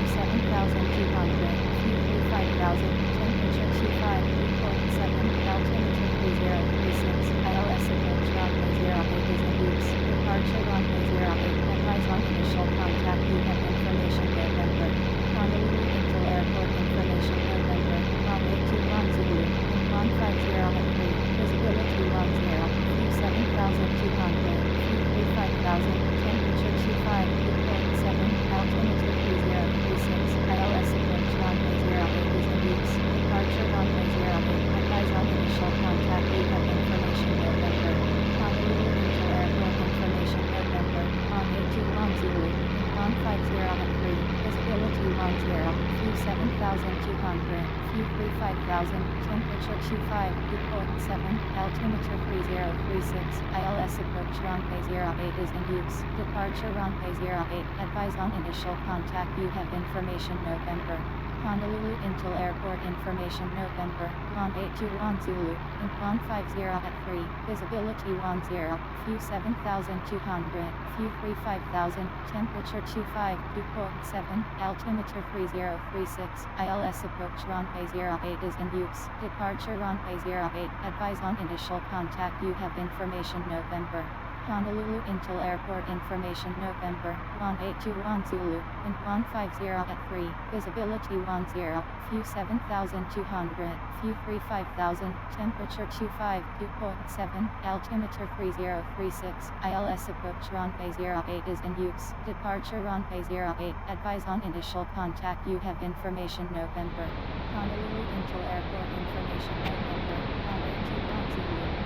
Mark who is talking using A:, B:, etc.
A: 7200, view 5000, temperature 25, report 7, altimeter 3036, ILS approach runway 08 is in use, departure runway 08, advise on initial contact, you have information November, Honolulu International Airport information November, runway 21 Zulu, incline 50 at 3, visibility 10, view 7200, view 5000, temperature 25, report 7, altimeter 3036, ILS approach runway 08 is in use, departure runway 08, advise on initial contact, you have information November, Honolulu International Airport information November, runway 21 Zulu, incline 50 at 3, visibility 10, view 7200, view 5000, temperature 25, report 7, altimeter 3036, ILS approach runway 08 is in use, departure runway 08, advise on initial contact, you have information November, Honolulu International Airport information November, runway 21 Zulu, incline 50 at 3, visibility 10, view 7200, view 5000, temperature 25, report 7, altimeter 3036, ILS approach runway 08 is in use, departure runway 08, advise on initial contact, you have information November. Honolulu International Airport information November, runway 21 Zulu, incline 50 at 3, visibility 10, view 7200, view 5000, temperature 25, report 7, altimeter 3036, ILS approach runway 08 is in use, departure runway 08, advise on initial contact, you have information November. Honolulu International Airport information November, runway 21 Zulu.